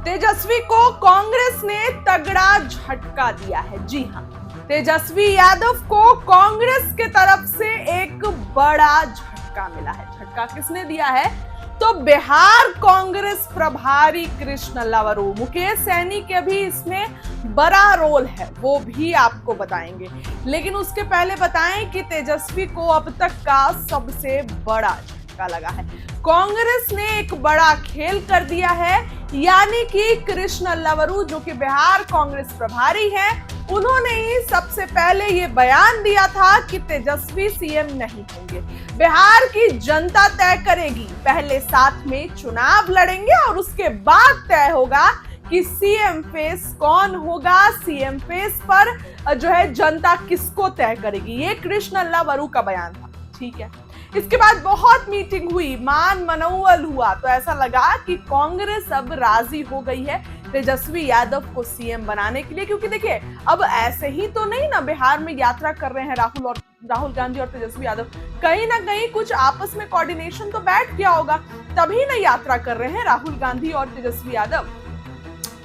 तेजस्वी को कांग्रेस ने तगड़ा झटका दिया है। जी हां, तेजस्वी यादव को कांग्रेस के तरफ से एक बड़ा झटका मिला है। झटका किसने दिया है? तो बिहार कांग्रेस प्रभारी कृष्ण लवरू। मुकेश सहनी के भी इसमें बड़ा रोल है, वो भी आपको बताएंगे। लेकिन उसके पहले बताएं कि तेजस्वी को अब तक का सबसे बड़ा झटका लगा है। कांग्रेस ने एक बड़ा खेल कर दिया है, यानी कि कृष्ण लवरू जो कि बिहार कांग्रेस प्रभारी हैं, उन्होंने ही सबसे पहले ये बयान दिया था कि तेजस्वी सीएम नहीं होंगे, बिहार की जनता तय करेगी। पहले साथ में चुनाव लड़ेंगे और उसके बाद तय होगा कि सीएम फेस कौन होगा, सीएम फेस पर जो है जनता किसको तय करेगी। ये कृष्ण लवरू का बयान था। ठीक है, इसके बाद बहुत मीटिंग हुई, मान मनौवल हुआ, तो ऐसा लगा कि कांग्रेस अब राजी हो गई है तेजस्वी यादव को सीएम बनाने के लिए। क्योंकि देखिए, अब ऐसे ही तो नहीं ना बिहार में यात्रा कर रहे हैं राहुल गांधी और तेजस्वी यादव, कहीं ना कहीं कुछ आपस में कोऑर्डिनेशन तो बैठ गया होगा, तभी ना यात्रा कर रहे हैं राहुल गांधी और तेजस्वी यादव।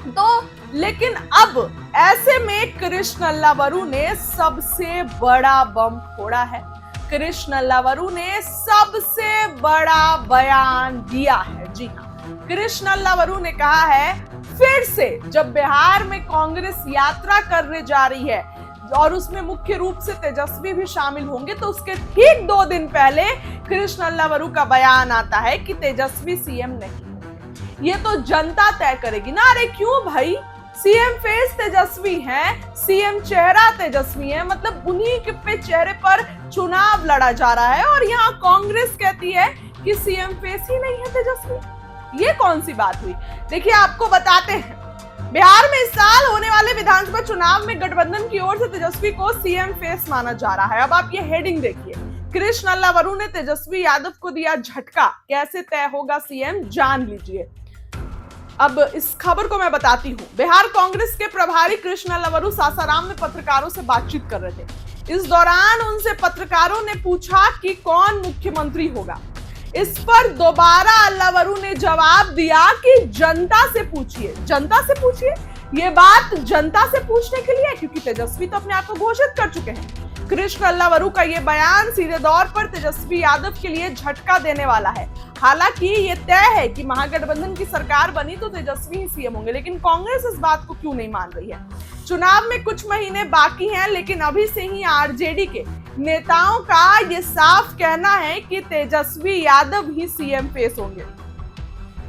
तो लेकिन अब ऐसे में कृष्ण लवरू ने सबसे बड़ा बम फोड़ा है। कृष्ण लवरू ने सबसे बड़ा बयान दिया है। जी हाँ, कृष्ण लवरू ने कहा है, फिर से जब बिहार में कांग्रेस यात्रा करने जा रही है और उसमें मुख्य रूप से तेजस्वी भी शामिल होंगे, तो उसके ठीक 2 दिन पहले कृष्ण लवरू का बयान आता है कि तेजस्वी सीएम नहीं होंगे, ये तो जनता तय करेगी ना। अरे क्यों भाई, सीएम फेस तेजस्वी हैं, सीएम चेहरा तेजस्वी है, मतलब उन्हीं के पे चेहरे पर चुनाव लड़ा जा रहा है और यहाँ कांग्रेस कहती है कि सीएम फेस ही नहीं है तेजस्वी। ये कौन सी बात हुई? देखिए, आपको बताते हैं, बिहार में इस साल होने वाले विधानसभा चुनाव में गठबंधन की ओर से तेजस्वी को सीएम फेस माना जा रहा है। अब आप ये हेडिंग देखिए, कृष्ण लवरू ने तेजस्वी यादव को दिया झटका, कैसे तय होगा सीएम, जान लीजिए। अब इस खबर को मैं बताती हूँ। बिहार कांग्रेस के प्रभारी कृष्ण लवरू सासाराम में पत्रकारों से बातचीत कर रहे थे। इस दौरान उनसे पत्रकारों ने पूछा कि कौन मुख्यमंत्री होगा। इस पर दोबारा लवरू ने जवाब दिया कि जनता से पूछिए। जनता से पूछिए, ये बात जनता से पूछने के लिए, क्योंकि तेजस्वी तो अपने आप को घोषित कर चुके हैं। कृष्ण लवरू का ये बयान सीधे तौर पर तेजस्वी यादव के लिए झटका देने वाला है। हालांकि ये तय है कि महागठबंधन की सरकार बनी तो तेजस्वी ही सीएम होंगे, लेकिन कांग्रेस इस बात को क्यों नहीं मान रही है? चुनाव में कुछ महीने बाकी हैं, लेकिन अभी से ही आरजेडी के नेताओं का ये साफ कहना है कि तेजस्वी यादव ही सीएम फेस होंगे।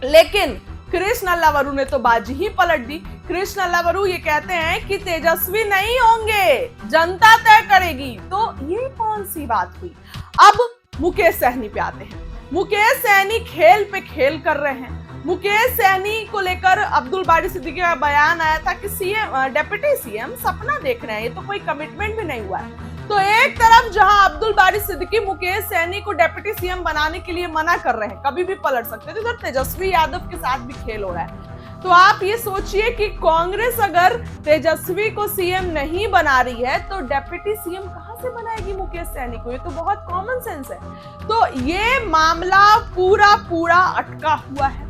लेकिन कृष्ण लवरू ने तो बाजी ही पलट दी। कृष्ण लवरू ये कहते हैं कि तेजस्वी नहीं होंगे, जनता तय करेगी। तो ये कौन सी बात हुई? अब मुकेश सहनी पे आते हैं। मुकेश सहनी खेल पे खेल कर रहे हैं। मुकेश सहनी को लेकर अब्दुल बारी सिद्दीकी का बयान आया था कि सीएम डेप्यूटी सीएम सपना देख रहे हैं, ये तो कोई कमिटमेंट भी नहीं हुआ है। तो एक तरफ जहां अब्दुल बारी सिद्दीकी मुकेश सहनी को डेप्यूटी सीएम बनाने के लिए मना कर रहे हैं, कभी भी पलट सकते थे, तो तेजस्वी यादव के साथ भी खेल हो रहा है। तो आप ये सोचिए कि कांग्रेस अगर तेजस्वी को सीएम नहीं बना रही है तो डेप्यूटी सीएम कहां से बनाएगी मुकेश सहनी को? ये तो बहुत कॉमन सेंस है। तो ये मामला पूरा अटका हुआ है।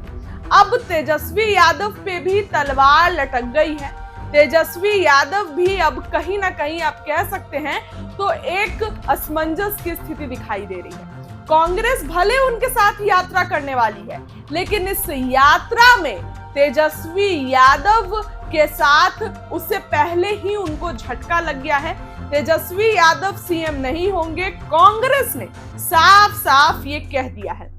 अब तेजस्वी यादव पे भी तलवार लटक गई है। तेजस्वी यादव भी अब कहीं ना कहीं आप कह सकते हैं तो एक असमंजस की स्थिति दिखाई दे रही है। कांग्रेस भले उनके साथ यात्रा करने वाली है, लेकिन इस यात्रा में तेजस्वी यादव के साथ उससे पहले ही उनको झटका लग गया है। तेजस्वी यादव सीएम नहीं होंगे, कांग्रेस ने साफ ये कह दिया है।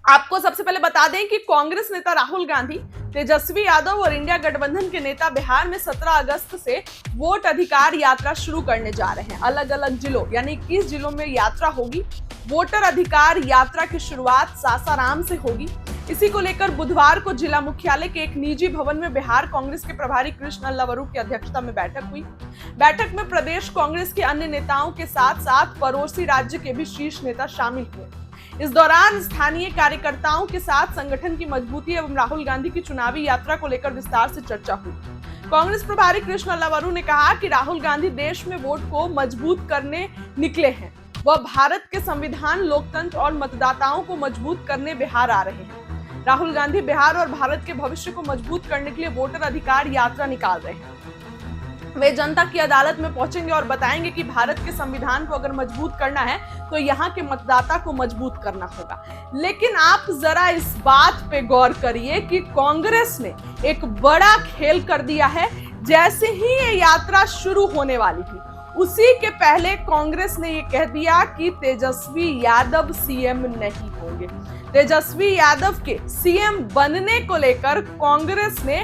आपको सबसे पहले बता दें कि कांग्रेस नेता राहुल गांधी, तेजस्वी यादव और इंडिया गठबंधन के नेता बिहार में 17 अगस्त से वोट अधिकार यात्रा शुरू करने जा रहे हैं। अलग अलग जिलों यानी 21 जिलों में यात्रा होगी। वोटर अधिकार यात्रा की शुरुआत सासाराम से होगी। इसी को लेकर बुधवार को जिला मुख्यालय के एक निजी भवन में बिहार कांग्रेस के प्रभारी कृष्ण लवरू की अध्यक्षता में बैठक हुई। बैठक में प्रदेश कांग्रेस के अन्य नेताओं के साथ साथ पड़ोसी राज्य के भी शीर्ष नेता शामिल हुए। इस दौरान स्थानीय कार्यकर्ताओं के साथ संगठन की मजबूती एवं राहुल गांधी की चुनावी यात्रा को लेकर विस्तार से चर्चा हुई। कांग्रेस प्रभारी कृष्ण लवरू ने कहा कि राहुल गांधी देश में वोट को मजबूत करने निकले हैं। वह भारत के संविधान, लोकतंत्र और मतदाताओं को मजबूत करने बिहार आ रहे हैं। राहुल गांधी बिहार और भारत के भविष्य को मजबूत करने के लिए वोटर अधिकार यात्रा निकाल रहे हैं। वे जनता की अदालत में पहुंचेंगे और बताएंगे कि भारत के संविधान को अगर मजबूत करना है तो यहाँ के मतदाता को मजबूत करना होगा। लेकिन आप जरा इस बात पे गौर करिए कि कांग्रेस ने एक बड़ा खेल कर दिया है। जैसे ही ये यात्रा शुरू होने वाली थी उसी के पहले कांग्रेस ने ये कह दिया कि तेजस्वी यादव सीएम नहीं होंगे। तेजस्वी यादव के सीएम बनने को लेकर कांग्रेस ने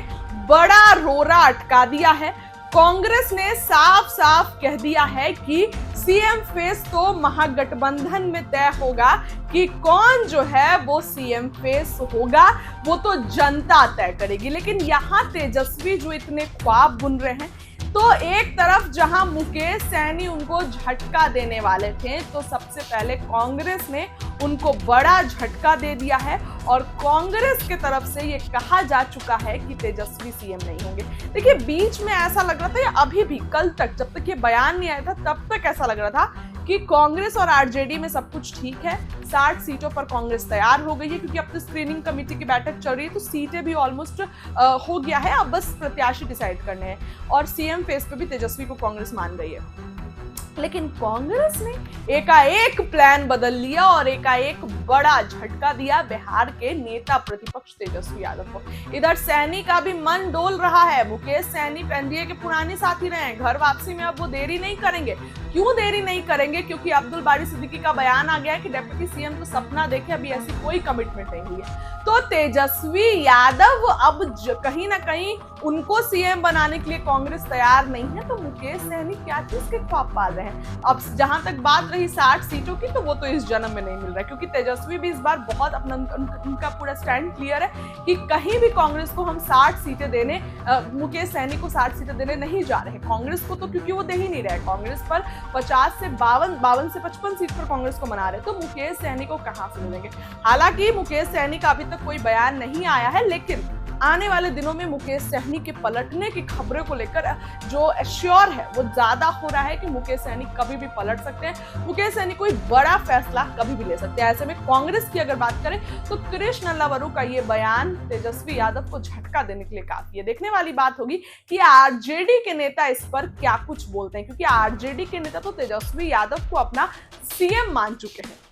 बड़ा रोरा अटका दिया है। कांग्रेस ने साफ साफ कह दिया है कि सीएम फेस तो महागठबंधन में तय होगा कि कौन जो है वो सीएम फेस होगा, वो तो जनता तय करेगी। लेकिन यहाँ तेजस्वी जो इतने ख्वाब बुन रहे हैं, तो एक तरफ जहां मुकेश सहनी उनको झटका देने वाले थे, तो सबसे पहले कांग्रेस ने उनको बड़ा झटका दे दिया है और कांग्रेस के तरफ से ये कहा जा चुका है कि तेजस्वी सीएम नहीं होंगे। देखिए, बीच में ऐसा लग रहा था, या अभी भी कल तक जब तक ये बयान नहीं आया था तब तक ऐसा लग रहा था कि कांग्रेस और आरजेडी में सब कुछ ठीक है, 60 सीटों पर कांग्रेस तैयार हो गई है, क्योंकि अब तो स्क्रीनिंग कमेटी की बैठक चल रही है, तो सीटें भी ऑलमोस्ट हो गया है, अब बस प्रत्याशी डिसाइड करने हैं और सीएम फेस पे भी तेजस्वी को कांग्रेस मान गई है। लेकिन कांग्रेस ने एकाएक प्लान बदल लिया और एकाएक बड़ा झटका दिया बिहार के नेता प्रतिपक्ष तेजस्वी यादव को। इधर सहनी का भी मन डोल रहा है। मुकेश सहनी एनडीए के पुराने साथी रहे हैं, घर वापसी में अब वो देरी नहीं करेंगे। क्यों देरी नहीं करेंगे? क्योंकि अब्दुल बारी सिद्दीकी का बयान आ गया है कि डिप्टी सीएम तो सपना देखे, अभी ऐसी कोई कमिटमेंट नहीं हुई है। तो तेजस्वी यादव अब कहीं ना कहीं उनको सीएम बनाने के लिए कांग्रेस तैयार नहीं है, तो मुकेश सहनी क्या चीज के ख्वाब पाल रहे हैं। अब जहां तक बात रही 60 सीटों की, तो वो तो इस जन्म में नहीं मिल रहा है, क्योंकि तेजस्वी भी इस बार बहुत अपना उनका पूरा स्टैंड क्लियर है कि कहीं भी कांग्रेस को हम 60 सीटें देने, मुकेश सहनी को 60 सीटें देने नहीं जा रहे हैं। कांग्रेस को तो क्योंकि वो दे ही नहीं रहे, कांग्रेस पर 50 से 52 से 55 सीट पर कांग्रेस को मना रहे, तो मुकेश सहनी को कहां से मिलेंगे। हालांकि मुकेश सहनी का अभी तक कोई बयान नहीं आया है, लेकिन आने वाले दिनों में मुकेश सहनी के पलटने की खबरों को लेकर जो एश्योर है वो ज्यादा हो रहा है कि मुकेश सहनी कभी भी पलट सकते हैं। मुकेश सहनी कोई बड़ा फैसला कभी भी ले सकते हैं। ऐसे में कांग्रेस की अगर बात करें तो कृष्ण नल्लावरू का ये बयान तेजस्वी यादव को झटका देने के लिए काफी है। देखने वाली बात होगी कि आरजेडी के नेता इस पर क्या कुछ बोलते हैं, क्योंकि आरजेडी के नेता तो तेजस्वी यादव को अपना सीएम मान चुके हैं।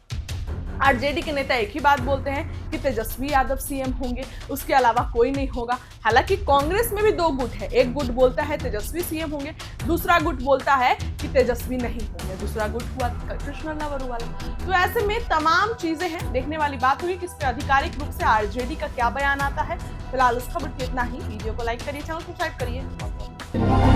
आरजेडी के नेता एक ही बात बोलते हैं कि तेजस्वी यादव सीएम होंगे, उसके अलावा कोई नहीं होगा। हालांकि कांग्रेस में भी दो गुट है, एक गुट बोलता है तेजस्वी सीएम होंगे, दूसरा गुट बोलता है कि तेजस्वी नहीं होंगे, दूसरा गुट हुआ कृष्ण नल्लावरू वाला। तो ऐसे में तमाम चीजें हैं, देखने वाली बात हुई कि इस पर आधिकारिक रूप से आरजेडी का क्या बयान आता है। फिलहाल इस खबर में इतना ही। वीडियो को लाइक करिए, चैनल सब्सक्राइब करिए।